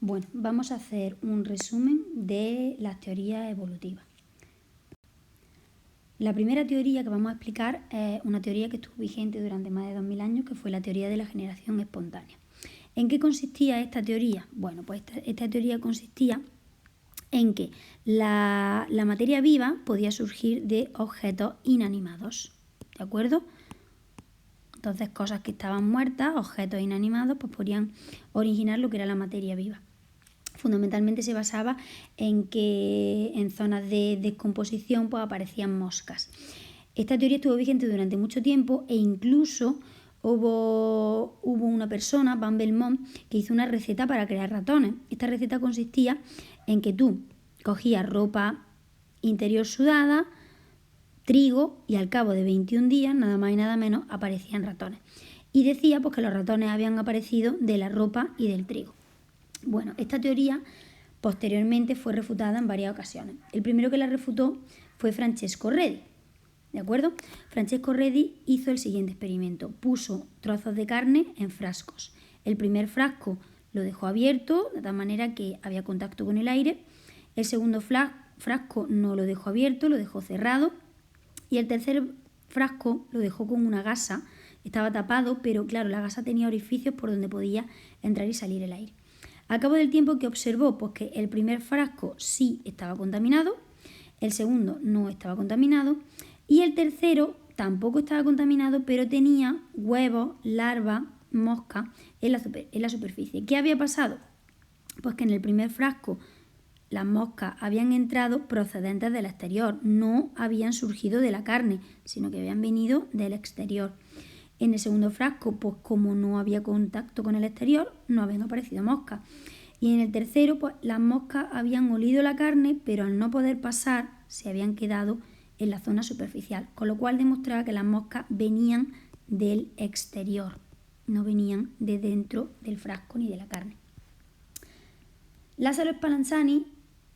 Bueno, vamos a hacer un resumen de las teorías evolutivas. La primera teoría que vamos a explicar es una teoría que estuvo vigente durante más de 2000 años, que fue la teoría de la generación espontánea. ¿En qué consistía esta teoría? Bueno, pues esta teoría consistía en que la materia viva podía surgir de objetos inanimados, ¿de acuerdo? Entonces, cosas que estaban muertas, objetos inanimados, pues podrían originar lo que era la materia viva. Fundamentalmente se basaba en que en zonas de descomposición pues aparecían moscas. Esta teoría estuvo vigente durante mucho tiempo e incluso hubo una persona, Van Belmont, que hizo una receta para crear ratones. Esta receta consistía en que tú cogías ropa interior sudada, trigo, y al cabo de 21 días, nada más y nada menos, aparecían ratones. Y decía pues que los ratones habían aparecido de la ropa y del trigo. Bueno, esta teoría posteriormente fue refutada en varias ocasiones. El primero que la refutó fue Francesco Redi, ¿de acuerdo? Francesco Redi hizo el siguiente experimento. Puso trozos de carne en frascos. El primer frasco lo dejó abierto, de tal manera que había contacto con el aire. El segundo frasco no lo dejó abierto, lo dejó cerrado. Y el tercer frasco lo dejó con una gasa. Estaba tapado, pero claro, la gasa tenía orificios por donde podía entrar y salir el aire. Al cabo del tiempo, que observó, pues que el primer frasco sí estaba contaminado, el segundo no estaba contaminado y el tercero tampoco estaba contaminado, pero tenía huevos, larvas, moscas en la superficie. ¿Qué había pasado? Pues que en el primer frasco las moscas habían entrado procedentes del exterior, no habían surgido de la carne, sino que habían venido del exterior. En el segundo frasco, pues como no había contacto con el exterior, no habían aparecido moscas. Y en el tercero, pues las moscas habían olido la carne, pero al no poder pasar, se habían quedado en la zona superficial, con lo cual demostraba que las moscas venían del exterior, no venían de dentro del frasco ni de la carne. Lázaro Spallanzani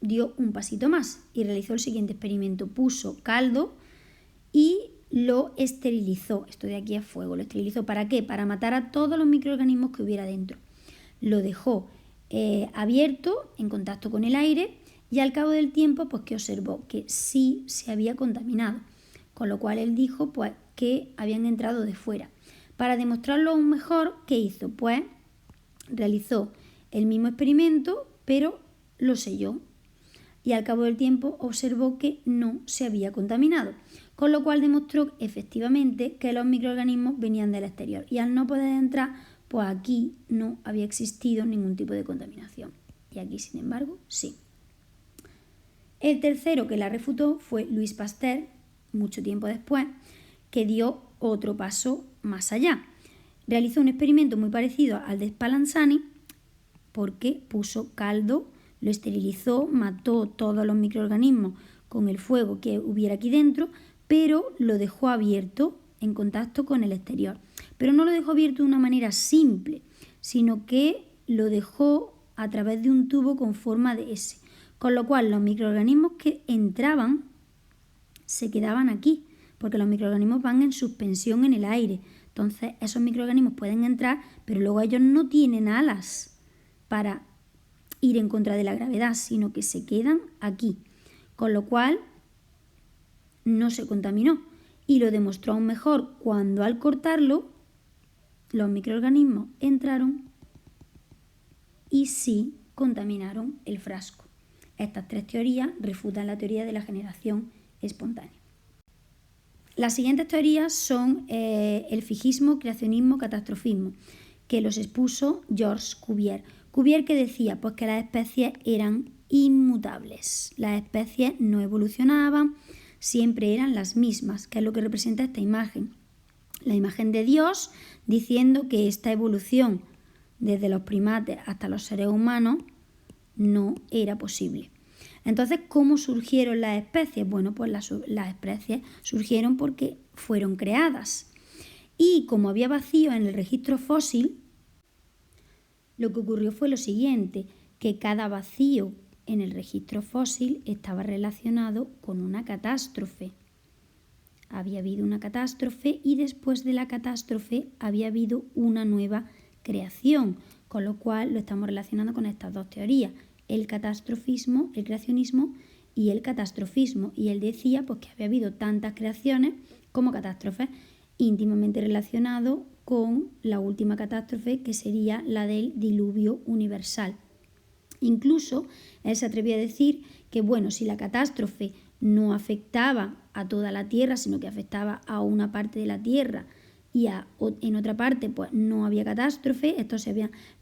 dio un pasito más y realizó el siguiente experimento. Puso caldo y lo esterilizó. Esto de aquí a fuego. ¿Lo esterilizó para qué? Para matar a todos los microorganismos que hubiera dentro. Lo dejó abierto, en contacto con el aire, y al cabo del tiempo, pues que observó que sí se había contaminado. Con lo cual él dijo pues que habían entrado de fuera. Para demostrarlo aún mejor, ¿qué hizo? Pues realizó el mismo experimento, pero lo selló. Y al cabo del tiempo observó que no se había contaminado, con lo cual demostró efectivamente que los microorganismos venían del exterior y al no poder entrar, pues aquí no había existido ningún tipo de contaminación y aquí, sin embargo, sí. El tercero que la refutó fue Louis Pasteur, mucho tiempo después, que dio otro paso más allá. Realizó un experimento muy parecido al de Spallanzani porque puso caldo, lo esterilizó, mató todos los microorganismos con el fuego que hubiera aquí dentro, pero lo dejó abierto en contacto con el exterior. Pero no lo dejó abierto de una manera simple, sino que lo dejó a través de un tubo con forma de S, con lo cual los microorganismos que entraban se quedaban aquí, porque los microorganismos van en suspensión en el aire. Entonces esos microorganismos pueden entrar, pero luego ellos no tienen alas para ir en contra de la gravedad, sino que se quedan aquí, con lo cual no se contaminó y lo demostró aún mejor cuando al cortarlo los microorganismos entraron y sí contaminaron el frasco. Estas tres teorías refutan la teoría de la generación espontánea. Las siguientes teorías son el fijismo, creacionismo, catastrofismo, que los expuso Georges Cuvier. Cuvier, que decía pues que las especies eran inmutables, las especies no evolucionaban, siempre eran las mismas, que es lo que representa esta imagen. La imagen de Dios diciendo que esta evolución desde los primates hasta los seres humanos no era posible. Entonces, ¿cómo surgieron las especies? Bueno, pues las especies surgieron porque fueron creadas. Y como había vacío en el registro fósil, lo que ocurrió fue lo siguiente, que cada vacío en el registro fósil estaba relacionado con una catástrofe. Había habido una catástrofe y después de la catástrofe había habido una nueva creación, con lo cual lo estamos relacionando con estas dos teorías, el catastrofismo, el creacionismo y el catastrofismo. Y él decía pues, que había habido tantas creaciones como catástrofes, íntimamente relacionado con la última catástrofe, que sería la del diluvio universal. Incluso él se atrevía a decir que, bueno, si la catástrofe no afectaba a toda la Tierra, sino que afectaba a una parte de la Tierra y en otra parte pues no había catástrofe,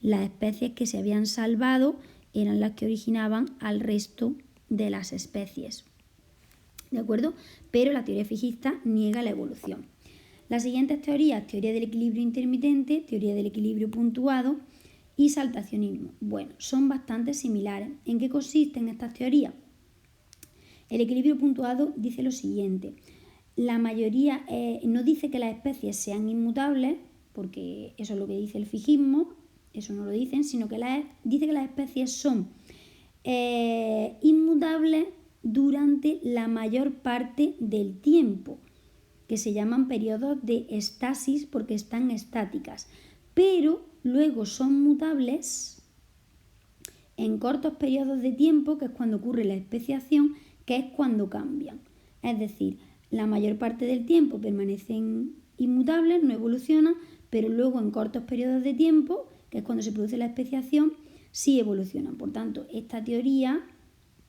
las especies que se habían salvado eran las que originaban al resto de las especies. ¿De acuerdo? Pero la teoría fijista niega la evolución. Las siguientes teorías, teoría del equilibrio intermitente, teoría del equilibrio puntuado y saltacionismo. Bueno, son bastante similares. ¿En qué consisten estas teorías? El equilibrio puntuado dice lo siguiente: la mayoría no dice que las especies sean inmutables, porque eso es lo que dice el fijismo, eso no lo dicen, sino que dice que las especies son inmutables durante la mayor parte del tiempo, que se llaman periodos de estasis porque están estáticas, pero luego son mutables en cortos periodos de tiempo, que es cuando ocurre la especiación, que es cuando cambian. Es decir, la mayor parte del tiempo permanecen inmutables, no evolucionan, pero luego en cortos periodos de tiempo, que es cuando se produce la especiación, sí evolucionan. Por tanto, esta teoría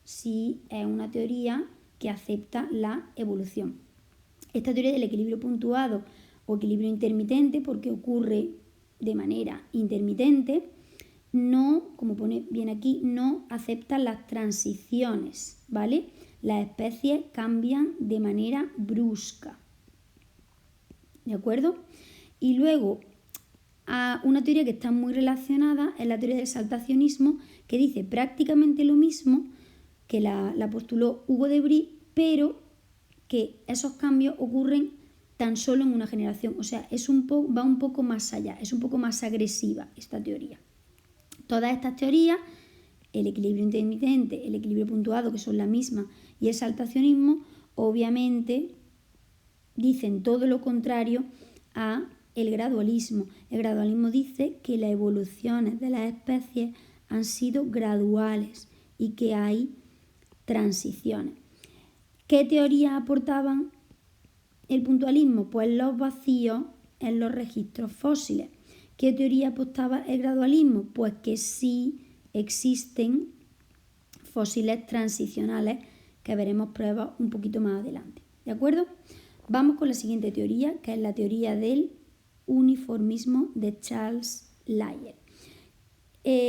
sí es una teoría que acepta la evolución. Esta teoría del equilibrio puntuado o equilibrio intermitente, porque ocurre de manera intermitente, no, como pone bien aquí, no acepta las transiciones, ¿vale? Las especies cambian de manera brusca, ¿de acuerdo? Y luego, una teoría que está muy relacionada es la teoría del saltacionismo, que dice prácticamente lo mismo, que la postuló Hugo de Brie, pero que esos cambios ocurren tan solo en una generación. O sea, va un poco más allá, es un poco más agresiva esta teoría. Todas estas teorías, el equilibrio intermitente, el equilibrio puntuado, que son la misma, y el saltacionismo, obviamente dicen todo lo contrario a el gradualismo. El gradualismo dice que las evoluciones de las especies han sido graduales y que hay transiciones. ¿Qué teorías aportaban el puntualismo? Pues los vacíos en los registros fósiles. ¿Qué teoría aportaba el gradualismo? Pues que sí existen fósiles transicionales, que veremos pruebas un poquito más adelante. ¿De acuerdo? Vamos con la siguiente teoría, que es la teoría del uniformismo de Charles Lyell.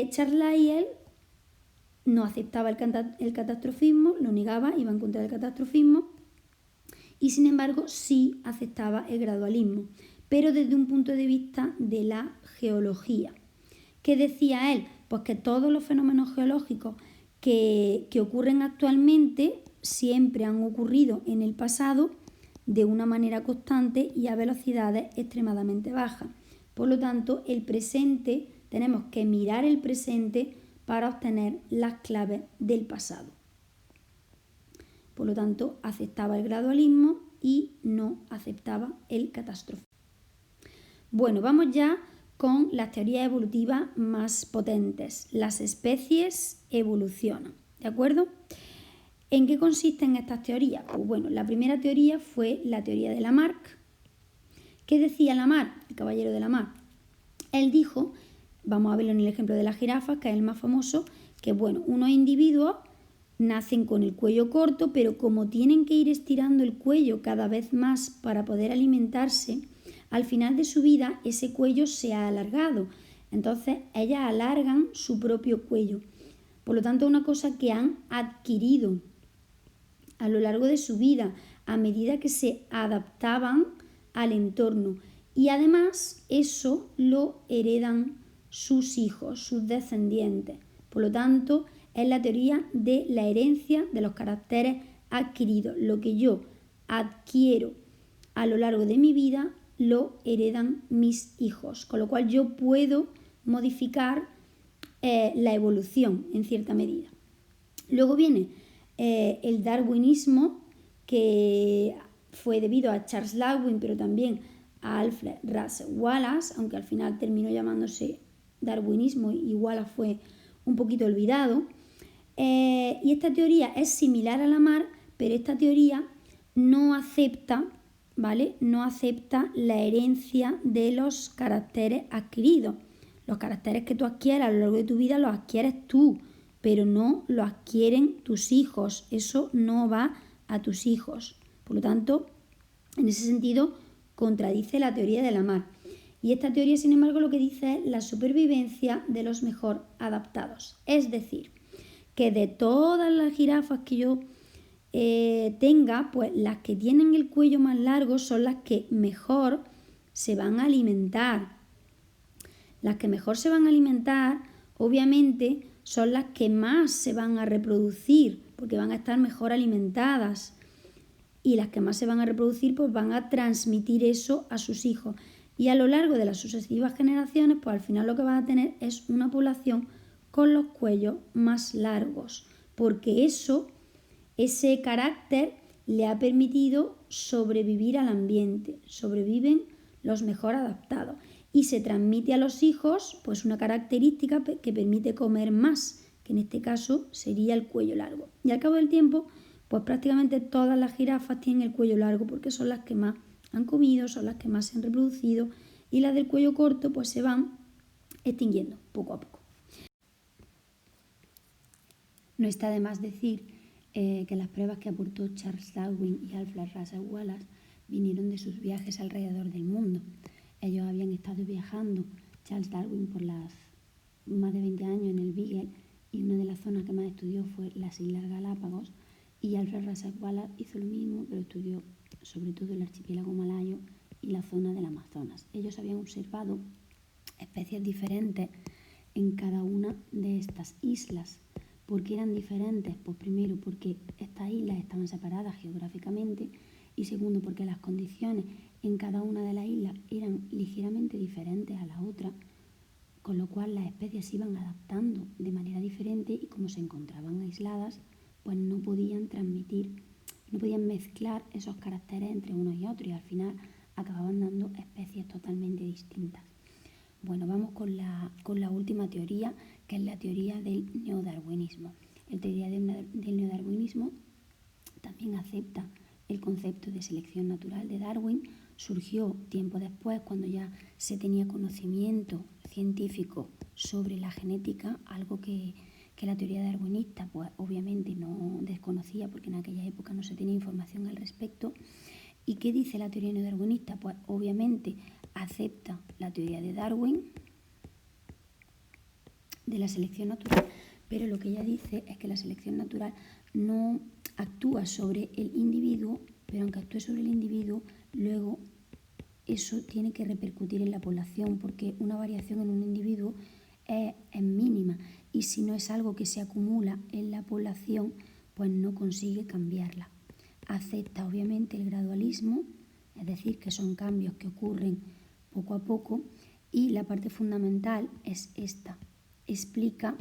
Charles Lyell no aceptaba el catastrofismo, lo negaba, iba en contra del catastrofismo, y sin embargo sí aceptaba el gradualismo, pero desde un punto de vista de la geología. ¿Qué decía él? Pues que todos los fenómenos geológicos que ocurren actualmente siempre han ocurrido en el pasado de una manera constante y a velocidades extremadamente bajas. Por lo tanto, tenemos que mirar el presente para obtener las claves del pasado. Por lo tanto, aceptaba el gradualismo y no aceptaba el catastrofismo. Bueno, vamos ya con las teorías evolutivas más potentes. Las especies evolucionan, ¿de acuerdo? ¿En qué consisten estas teorías? Pues bueno, la primera teoría fue la teoría de Lamarck. ¿Qué decía Lamarck, el caballero de Lamarck? Él dijo, vamos a verlo en el ejemplo de las jirafas, que es el más famoso, que bueno, unos individuos nacen con el cuello corto, pero como tienen que ir estirando el cuello cada vez más para poder alimentarse, al final de su vida ese cuello se ha alargado. Entonces ellas alargan su propio cuello. Por lo tanto, es una cosa que han adquirido a lo largo de su vida, a medida que se adaptaban al entorno. Y además eso lo heredan sus hijos, sus descendientes. Por lo tanto, es la teoría de la herencia de los caracteres adquiridos. Lo que yo adquiero a lo largo de mi vida lo heredan mis hijos, con lo cual yo puedo modificar la evolución en cierta medida. Luego viene el darwinismo, que fue debido a Charles Darwin, pero también a Alfred Russel Wallace, aunque al final terminó llamándose darwinismo y Wallace fue un poquito olvidado. Y esta teoría es similar a Lamarck, pero esta teoría no acepta, ¿vale? No acepta la herencia de los caracteres adquiridos. Los caracteres que tú adquieras a lo largo de tu vida los adquieres tú, pero no los adquieren tus hijos. Eso no va a tus hijos. Por lo tanto, en ese sentido, contradice la teoría de Lamarck. Y esta teoría, sin embargo, lo que dice es la supervivencia de los mejor adaptados. Es decir, que de todas las jirafas que yo tenga, pues las que tienen el cuello más largo son las que mejor se van a alimentar. Las que mejor se van a alimentar, obviamente, son las que más se van a reproducir, porque van a estar mejor alimentadas. Y las que más se van a reproducir, pues van a transmitir eso a sus hijos. Y a lo largo de las sucesivas generaciones, pues al final lo que van a tener es una población con los cuellos más largos, porque ese carácter le ha permitido sobrevivir al ambiente, sobreviven los mejor adaptados y se transmite a los hijos pues una característica que permite comer más, que en este caso sería el cuello largo. Y al cabo del tiempo, pues prácticamente todas las jirafas tienen el cuello largo porque son las que más han comido, son las que más se han reproducido y las del cuello corto pues se van extinguiendo poco a poco. No está de más decir que las pruebas que aportó Charles Darwin y Alfred Russel Wallace vinieron de sus viajes alrededor del mundo. Ellos habían estado viajando, Charles Darwin por las más de 20 años en el Beagle, y una de las zonas que más estudió fue las Islas Galápagos, y Alfred Russel Wallace hizo lo mismo, pero estudió sobre todo el archipiélago malayo y la zona del Amazonas. Ellos habían observado especies diferentes en cada una de estas islas. ¿Por qué eran diferentes? Pues primero porque estas islas estaban separadas geográficamente y segundo porque las condiciones en cada una de las islas eran ligeramente diferentes a la otra, con lo cual las especies se iban adaptando de manera diferente y como se encontraban aisladas, pues no podían transmitir, no podían mezclar esos caracteres entre unos y otros y al final acababan dando especies totalmente distintas. Bueno, vamos con la última teoría, que es la teoría del neodarwinismo. La teoría del neodarwinismo también acepta el concepto de selección natural de Darwin. Surgió tiempo después, cuando ya se tenía conocimiento científico sobre la genética, algo que la teoría darwinista pues obviamente no desconocía porque en aquella época no se tenía información al respecto. ¿Y qué dice la teoría neodarwinista? Pues obviamente acepta la teoría de Darwin de la selección natural, pero lo que ella dice es que la selección natural no actúa sobre el individuo, pero aunque actúe sobre el individuo, luego eso tiene que repercutir en la población, porque una variación en un individuo es mínima y si no es algo que se acumula en la población, pues no consigue cambiarla. Acepta obviamente el gradualismo, es decir, que son cambios que ocurren poco a poco, y la parte fundamental es esta. Explica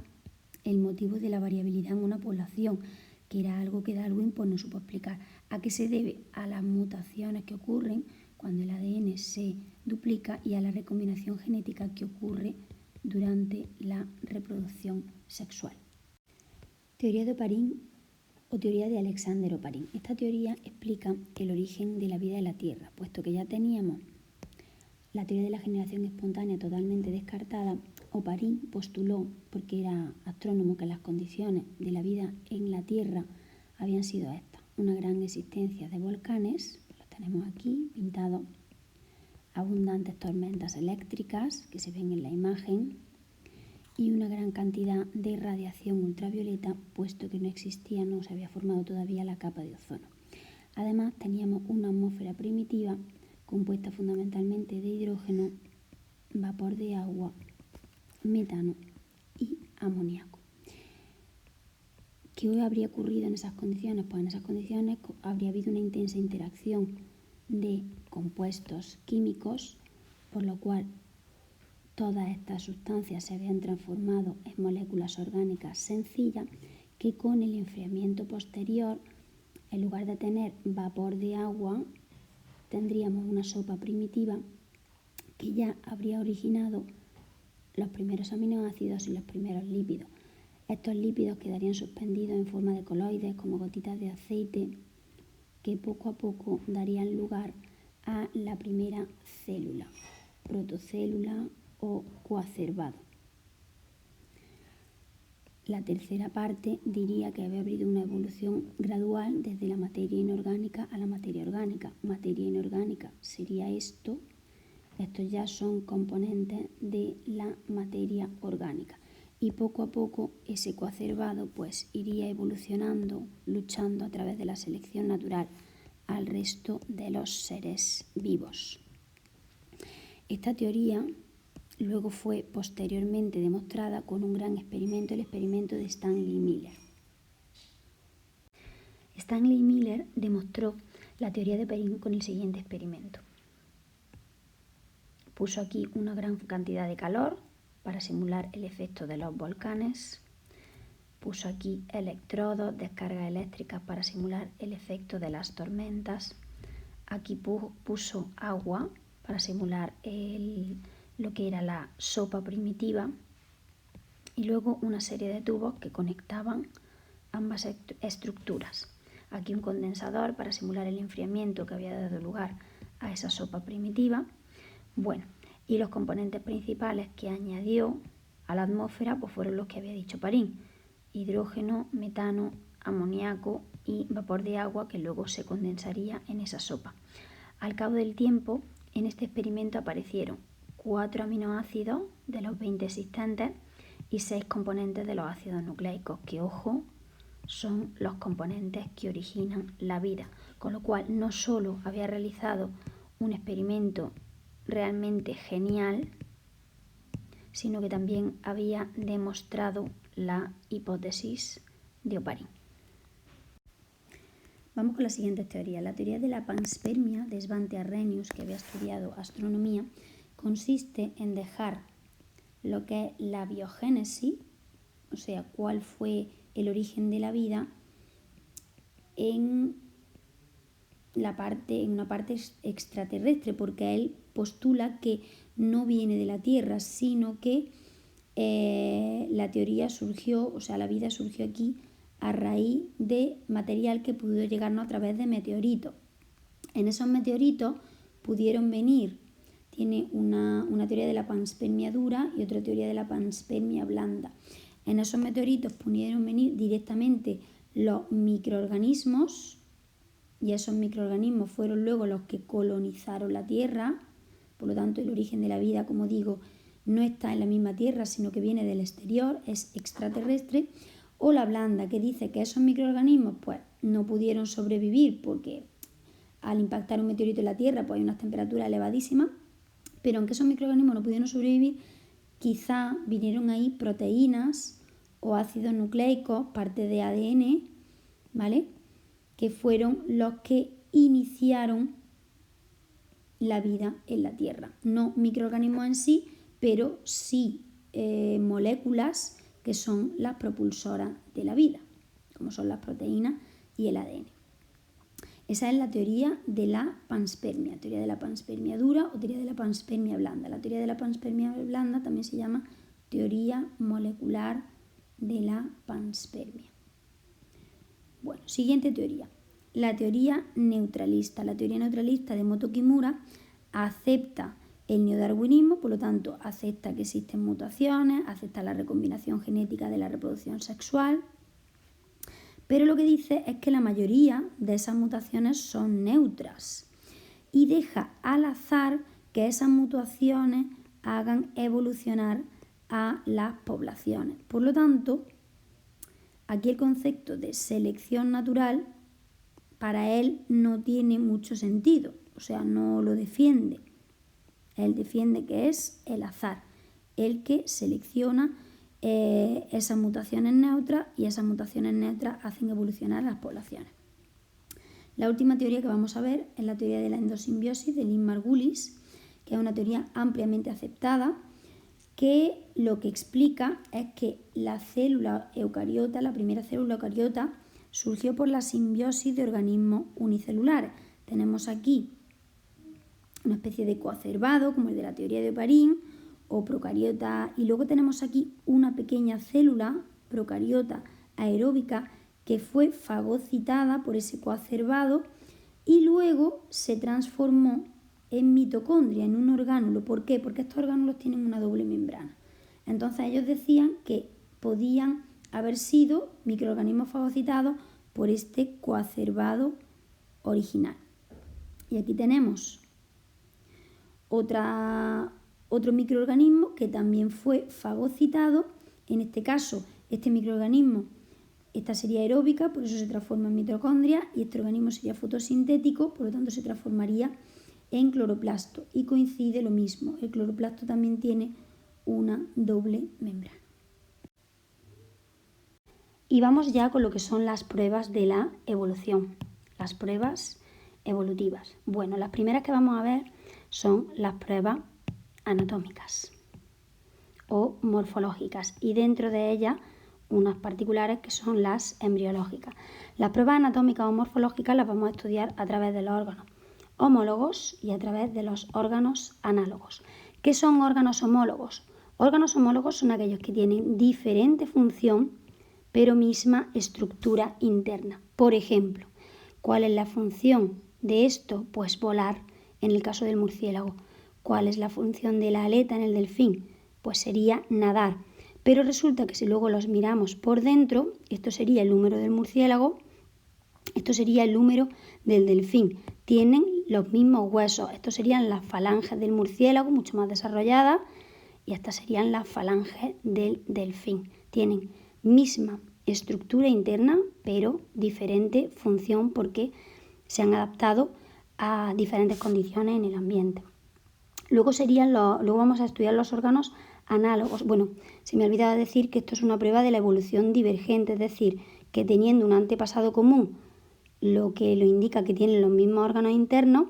el motivo de la variabilidad en una población, que era algo que Darwin pues, no supo explicar. ¿A qué se debe? A las mutaciones que ocurren cuando el ADN se duplica y a la recombinación genética que ocurre durante la reproducción sexual. Teoría de Oparin o teoría de Alexander Oparin. Esta teoría explica el origen de la vida en la Tierra, puesto que ya teníamos la teoría de la generación espontánea totalmente descartada. Oparin postuló, porque era astrónomo, que las condiciones de la vida en la Tierra habían sido estas: una gran existencia de volcanes, los tenemos aquí pintados, abundantes tormentas eléctricas que se ven en la imagen y una gran cantidad de radiación ultravioleta, puesto que no existía, no se había formado todavía la capa de ozono. Además teníamos una atmósfera primitiva compuesta fundamentalmente de hidrógeno, vapor de agua, metano y amoníaco. ¿Qué habría ocurrido en esas condiciones? Pues en esas condiciones habría habido una intensa interacción de compuestos químicos, por lo cual todas estas sustancias se habían transformado en moléculas orgánicas sencillas que con el enfriamiento posterior, en lugar de tener vapor de agua, tendríamos una sopa primitiva que ya habría originado los primeros aminoácidos y los primeros lípidos. Estos lípidos quedarían suspendidos en forma de coloides, como gotitas de aceite, que poco a poco darían lugar a la primera célula, protocélula o coacervado. La tercera parte diría que había habido una evolución gradual desde la materia inorgánica a la materia orgánica. Materia inorgánica sería esto. Estos ya son componentes de la materia orgánica. Y poco a poco ese coacervado pues iría evolucionando, luchando a través de la selección natural al resto de los seres vivos. Esta teoría luego fue posteriormente demostrada con un gran experimento, el experimento de Stanley Miller. Stanley Miller demostró la teoría de Perrin con el siguiente experimento. Puso aquí una gran cantidad de calor para simular el efecto de los volcanes. Puso aquí electrodos, descargas eléctricas para simular el efecto de las tormentas. Aquí puso agua para simular lo que era la sopa primitiva. Y luego una serie de tubos que conectaban ambas estructuras. Aquí un condensador para simular el enfriamiento que había dado lugar a esa sopa primitiva. Bueno, y los componentes principales que añadió a la atmósfera pues fueron los que había dicho Perrin: hidrógeno, metano, amoníaco y vapor de agua que luego se condensaría en esa sopa. Al cabo del tiempo, en este experimento aparecieron 4 aminoácidos de los 20 existentes y 6 componentes de los ácidos nucleicos, que, ojo, son los componentes que originan la vida. Con lo cual, no solo había realizado un experimento realmente genial, sino que también había demostrado la hipótesis de Oparin. Vamos con la siguiente teoría. La teoría de la panspermia de Svante Arrhenius, que había estudiado astronomía, consiste en dejar lo que es la biogénesis, o sea, cuál fue el origen de la vida, en una parte extraterrestre, porque él postula que no viene de la Tierra, sino que la teoría surgió, o sea, la vida surgió aquí a raíz de material que pudo llegarnos a través de meteoritos. En esos meteoritos pudieron venir, tiene una teoría de la panspermia dura y otra teoría de la panspermia blanda. En esos meteoritos pudieron venir directamente los microorganismos, y esos microorganismos fueron luego los que colonizaron la Tierra. Por lo tanto, el origen de la vida, como digo, no está en la misma Tierra, sino que viene del exterior, es extraterrestre. O la blanda, que dice que esos microorganismos pues no pudieron sobrevivir porque al impactar un meteorito en la Tierra pues hay unas temperaturas elevadísimas, pero aunque esos microorganismos no pudieron sobrevivir, quizá vinieron ahí proteínas o ácidos nucleicos, parte de ADN, ¿vale?, que fueron los que iniciaron la vida en la Tierra. No microorganismos en sí, pero sí moléculas que son las propulsoras de la vida, como son las proteínas y el ADN. Esa es la teoría de la panspermia, teoría de la panspermia dura o teoría de la panspermia blanda. La teoría de la panspermia blanda también se llama teoría molecular de la panspermia. Bueno, siguiente teoría, la teoría neutralista. La teoría neutralista de Moto Kimura acepta el neodarwinismo, por lo tanto acepta que existen mutaciones, acepta la recombinación genética de la reproducción sexual, pero lo que dice es que la mayoría de esas mutaciones son neutras y deja al azar que esas mutaciones hagan evolucionar a las poblaciones. Por lo tanto, aquí el concepto de selección natural para él no tiene mucho sentido, o sea, no lo defiende. Él defiende que es el azar el que selecciona esas mutaciones neutras, y esas mutaciones neutras hacen evolucionar las poblaciones. La última teoría que vamos a ver es la teoría de la endosimbiosis de Lynn Margulis, que es una teoría ampliamente aceptada, que lo que explica es que la célula eucariota, la primera célula eucariota, surgió por la simbiosis de organismos unicelulares. Tenemos aquí una especie de coacervado, como el de la teoría de Oparín, o procariota. Y luego tenemos aquí una pequeña célula, procariota aeróbica, que fue fagocitada por ese coacervado y luego se transformó en mitocondria, en un orgánulo. ¿Por qué? Porque estos orgánulos tienen una doble membrana. Entonces ellos decían que podían haber sido microorganismos fagocitados por este coacervado original. Y aquí tenemos otro microorganismo que también fue fagocitado. En este caso, este microorganismo, esta sería aeróbica, por eso se transforma en mitocondria, y este organismo sería fotosintético, por lo tanto se transformaría en cloroplasto. Y coincide lo mismo, el cloroplasto también tiene una doble membrana. Y vamos ya con lo que son las pruebas de la evolución, las pruebas evolutivas. Bueno, las primeras que vamos a ver son las pruebas anatómicas o morfológicas, y dentro de ellas unas particulares que son las embriológicas. Las pruebas anatómicas o morfológicas las vamos a estudiar a través de los órganos homólogos y a través de los órganos análogos. ¿Qué son órganos homólogos? Órganos homólogos son aquellos que tienen diferente función pero misma estructura interna. Por ejemplo, ¿cuál es la función de esto? Pues volar en el caso del murciélago. ¿Cuál es la función de la aleta en el delfín? Pues sería nadar. Pero resulta que si luego los miramos por dentro, esto sería el húmero del murciélago, esto sería el húmero del delfín. Tienen los mismos huesos. Estos serían las falanges del murciélago, mucho más desarrolladas, y estas serían las falanges del delfín. Tienen misma estructura interna, pero diferente función porque se han adaptado a diferentes condiciones en el ambiente. Luego vamos a estudiar los órganos análogos. Bueno, se me ha olvidado decir que esto es una prueba de la evolución divergente, es decir, que teniendo un antepasado común, lo que lo indica que tienen los mismos órganos internos,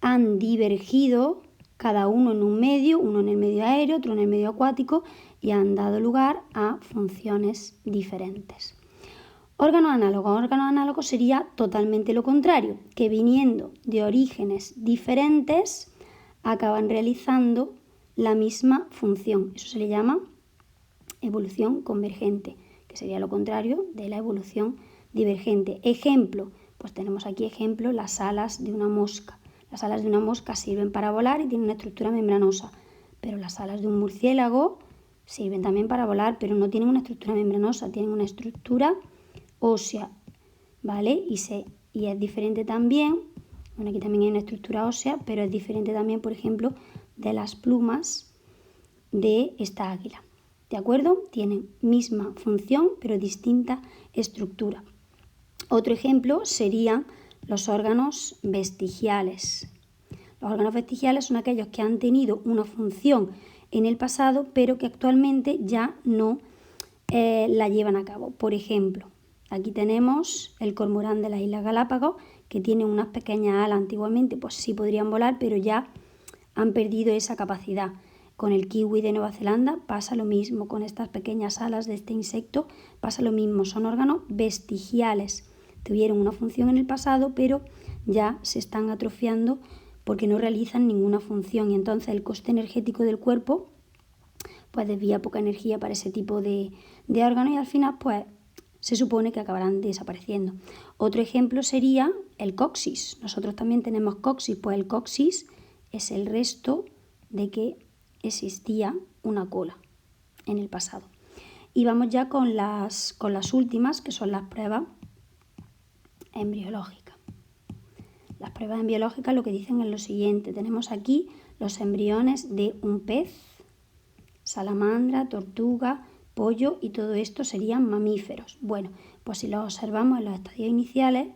han divergido cada uno en un medio, uno en el medio aéreo, otro en el medio acuático, y han dado lugar a funciones diferentes. Órganos análogos. Órganos análogos sería totalmente lo contrario, que viniendo de orígenes diferentes acaban realizando la misma función. Eso se le llama evolución convergente, que sería lo contrario de la evolución divergente. Ejemplo, pues tenemos aquí ejemplo las alas de una mosca. Las alas de una mosca sirven para volar y tienen una estructura membranosa, pero las alas de un murciélago sirven también para volar, pero no tienen una estructura membranosa, tienen una estructura ósea, ¿vale? Y es diferente también, bueno, aquí también hay una estructura ósea, pero es diferente también, por ejemplo, de las plumas de esta águila, ¿de acuerdo? Tienen misma función, pero distinta estructura. Otro ejemplo serían los órganos vestigiales. Los órganos vestigiales son aquellos que han tenido una función en el pasado, pero que actualmente ya no la llevan a cabo. Por ejemplo, aquí tenemos el cormorán de las Islas Galápagos, que tiene unas pequeñas alas. Antiguamente pues sí podrían volar, pero ya han perdido esa capacidad. Con el kiwi de Nueva Zelanda pasa lo mismo, con estas pequeñas alas de este insecto pasa lo mismo. Son órganos vestigiales. Tuvieron una función en el pasado, pero ya se están atrofiando porque no realizan ninguna función, y entonces el coste energético del cuerpo pues desvía poca energía para ese tipo de órganos, y al final pues se supone que acabarán desapareciendo. Otro ejemplo sería el coxis. Nosotros también tenemos coxis, pues el coxis es el resto de que existía una cola en el pasado. Y vamos ya con las últimas, que son las pruebas embriológicas. Las pruebas embriológicas lo que dicen es lo siguiente. Tenemos aquí los embriones de un pez, salamandra, tortuga, pollo, y todo esto serían mamíferos. Bueno, pues si los observamos en los estadios iniciales,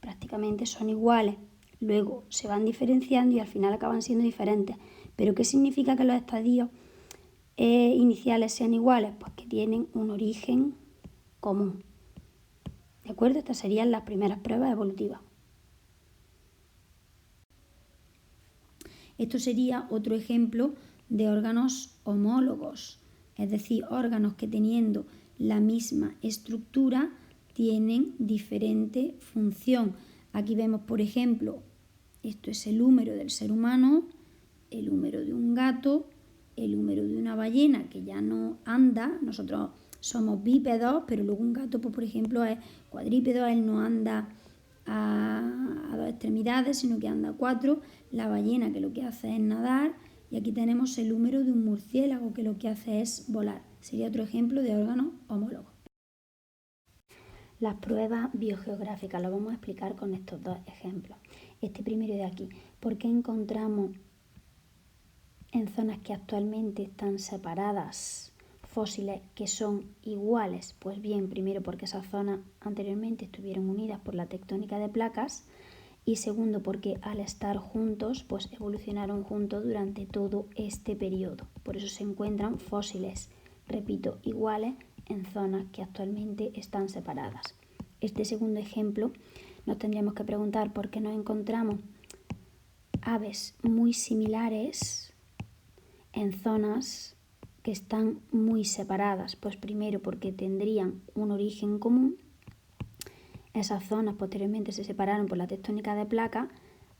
prácticamente son iguales. Luego se van diferenciando y al final acaban siendo diferentes. ¿Pero qué significa que los estadios iniciales sean iguales? Pues que tienen un origen común. ¿De acuerdo? Estas serían las primeras pruebas evolutivas. Esto sería otro ejemplo de órganos homólogos, es decir, órganos que teniendo la misma estructura tienen diferente función. Aquí vemos, por ejemplo, Esto es el húmero del ser humano, el húmero de un gato, el húmero de una ballena que ya no anda. Nosotros somos bípedos, pero luego un gato, pues, por ejemplo, es cuadrúpedo, él no anda a dos extremidades, sino que anda a cuatro. La ballena, que lo que hace es nadar, y aquí tenemos el húmero de un murciélago, que lo que hace es volar. Sería otro ejemplo de órganos homólogos. Las pruebas biogeográficas lo vamos a explicar con estos dos ejemplos. Este primero de aquí, ¿por qué encontramos en zonas que actualmente están separadas fósiles que son iguales? Pues bien, primero porque esas zonas anteriormente estuvieron unidas por la tectónica de placas, y segundo porque al estar juntos, pues evolucionaron juntos durante todo este periodo. Por eso se encuentran fósiles, repito, iguales en zonas que actualmente están separadas. Este segundo ejemplo nos tendríamos que preguntar por qué nos encontramos aves muy similares en zonas que están muy separadas. Pues primero porque tendrían un origen común. Esas zonas posteriormente se separaron por la tectónica de placas.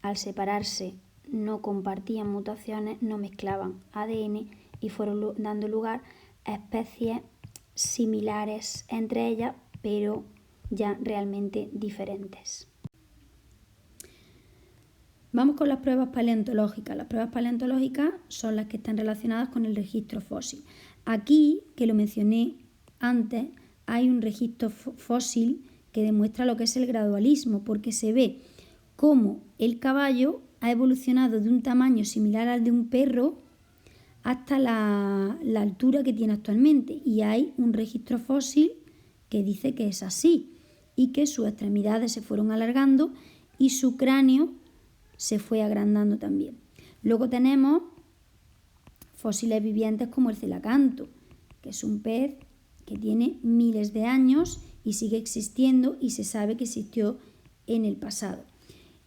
Al separarse no compartían mutaciones, no mezclaban ADN y fueron dando lugar a especies similares entre ellas, pero ya realmente diferentes. Vamos con las pruebas paleontológicas. Las pruebas paleontológicas son las que están relacionadas con el registro fósil. Aquí, que lo mencioné antes, hay un registro fósil que demuestra lo que es el gradualismo, porque se ve cómo el caballo ha evolucionado de un tamaño similar al de un perro hasta la altura que tiene actualmente, y hay un registro fósil que dice que es así y que sus extremidades se fueron alargando y su cráneo se fue agrandando también. Luego tenemos fósiles vivientes como el celacanto, que es un pez que tiene miles de años y sigue existiendo y se sabe que existió en el pasado.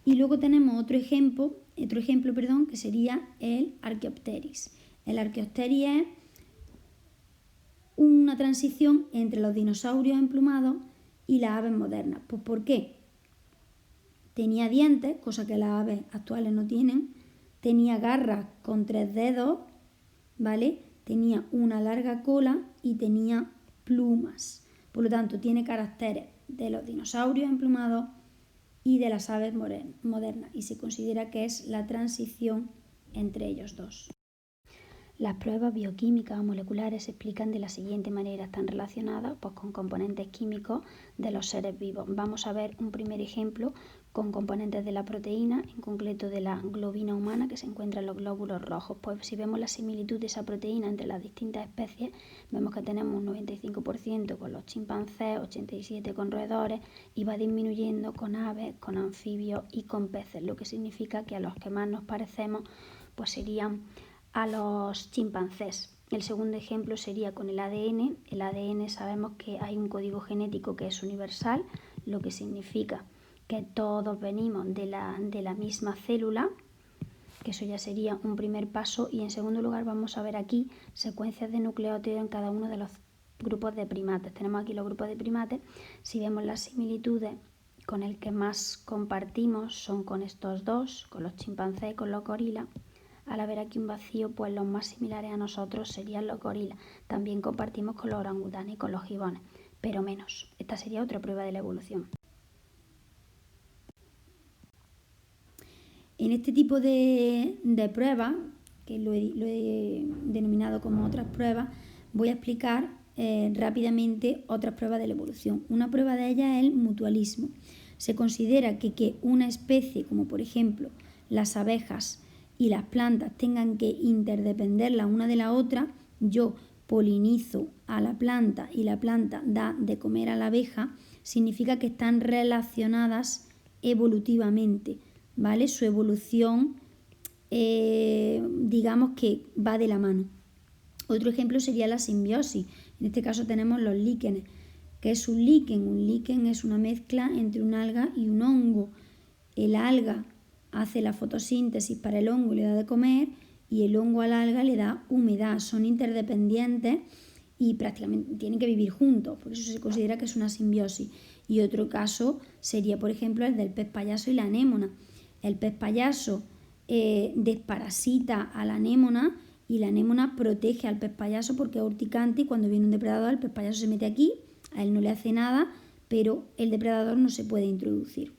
Y luego tenemos otro ejemplo, que sería el Archaeopteryx. El Archaeopteryx es una transición entre los dinosaurios emplumados y las aves modernas. Pues ¿por qué? Tenía dientes, cosa que las aves actuales no tienen. Tenía garras con 3 dedos, ¿vale? Tenía una larga cola y tenía plumas. Por lo tanto, tiene caracteres de los dinosaurios emplumados y de las aves modernas, y se considera que es la transición entre ellos dos. Las pruebas bioquímicas o moleculares se explican de la siguiente manera. Están relacionadas, pues, con componentes químicos de los seres vivos. Vamos a ver un primer ejemplo con componentes de la proteína, en concreto de la globina humana, que se encuentra en los glóbulos rojos. Pues si vemos la similitud de esa proteína entre las distintas especies, vemos que tenemos un 95% con los chimpancés, 87% con roedores, y va disminuyendo con aves, con anfibios y con peces, lo que significa que a los que más nos parecemos, pues serían a los chimpancés. El segundo ejemplo sería con el ADN. El ADN, sabemos que hay un código genético que es universal, lo que significa que todos venimos de la misma célula, que eso ya sería un primer paso. Y en segundo lugar vamos a ver aquí secuencias de nucleótidos en cada uno de los grupos de primates. Tenemos aquí los grupos de primates. Si vemos las similitudes, con el que más compartimos son con estos dos, con los chimpancés y con los gorilas. Al haber aquí un vacío, pues los más similares a nosotros serían los gorilas. También compartimos con los orangutanes y con los gibones, pero menos. Esta sería otra prueba de la evolución. En este tipo de pruebas, que lo he denominado como otras pruebas, voy a explicar rápidamente otras pruebas de la evolución. Una prueba de ellas es el mutualismo. Se considera que una especie, como por ejemplo las abejas y las plantas, tengan que interdepender la una de la otra. Yo polinizo a la planta y la planta da de comer a la abeja, significa que están relacionadas evolutivamente, ¿vale? Su evolución, digamos que va de la mano. Otro ejemplo sería la simbiosis. En este caso tenemos los líquenes. ¿Qué es un líquen? Un líquen es una mezcla entre un alga y un hongo. El alga hace la fotosíntesis para el hongo y le da de comer, y el hongo al alga le da humedad. Son interdependientes y prácticamente tienen que vivir juntos, por eso se considera que es una simbiosis. Y otro caso sería, por ejemplo, el del pez payaso y la anémona. El pez payaso desparasita a la anémona y la anémona protege al pez payaso porque es urticante y cuando viene un depredador el pez payaso se mete aquí, a él no le hace nada, pero el depredador no se puede introducir.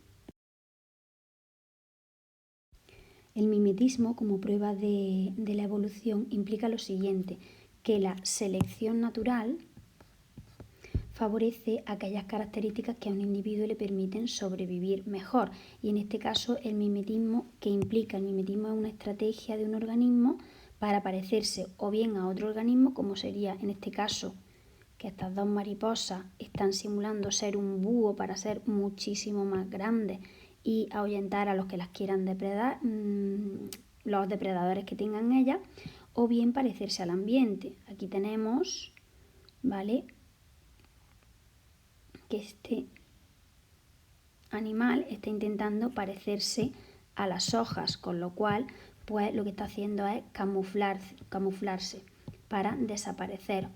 El mimetismo como prueba de la evolución implica lo siguiente, que la selección natural favorece aquellas características que a un individuo le permiten sobrevivir mejor. Y en este caso el mimetismo, ¿qué implica? El mimetismo es una estrategia de un organismo para parecerse o bien a otro organismo, como sería en este caso que estas dos mariposas están simulando ser un búho para ser muchísimo más grandes y ahuyentar a los que las quieran depredar, los depredadores que tengan ellas, o bien parecerse al ambiente. Aquí tenemos, ¿vale?, que este animal está intentando parecerse a las hojas, con lo cual pues lo que está haciendo es camuflarse para desaparecer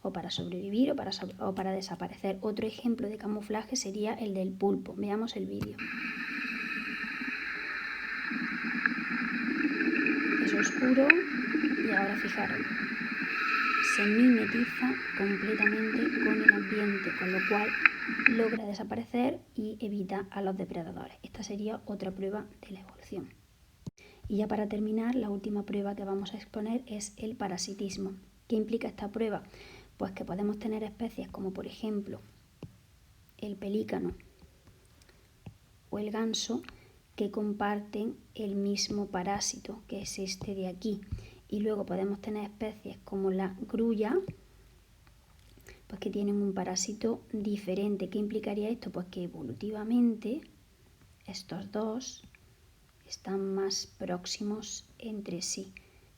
o para sobrevivir o para desaparecer. Otro ejemplo de camuflaje sería el del pulpo. Veamos el vídeo. Es oscuro y ahora fijaros, se mimetiza completamente con el ambiente, con lo cual logra desaparecer y evita a los depredadores. Esta sería otra prueba de la evolución. Y ya para terminar, la última prueba que vamos a exponer es el parasitismo. ¿Qué implica esta prueba? Pues que podemos tener especies como por ejemplo el pelícano o el ganso que comparten el mismo parásito, que es este de aquí. Y luego podemos tener especies como la grulla, pues que tienen un parásito diferente. ¿Qué implicaría esto? Pues que evolutivamente estos dos están más próximos entre sí.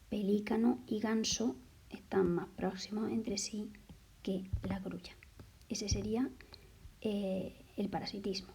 Pelícano y ganso están más próximos entre sí que la grulla. Ese sería el parasitismo.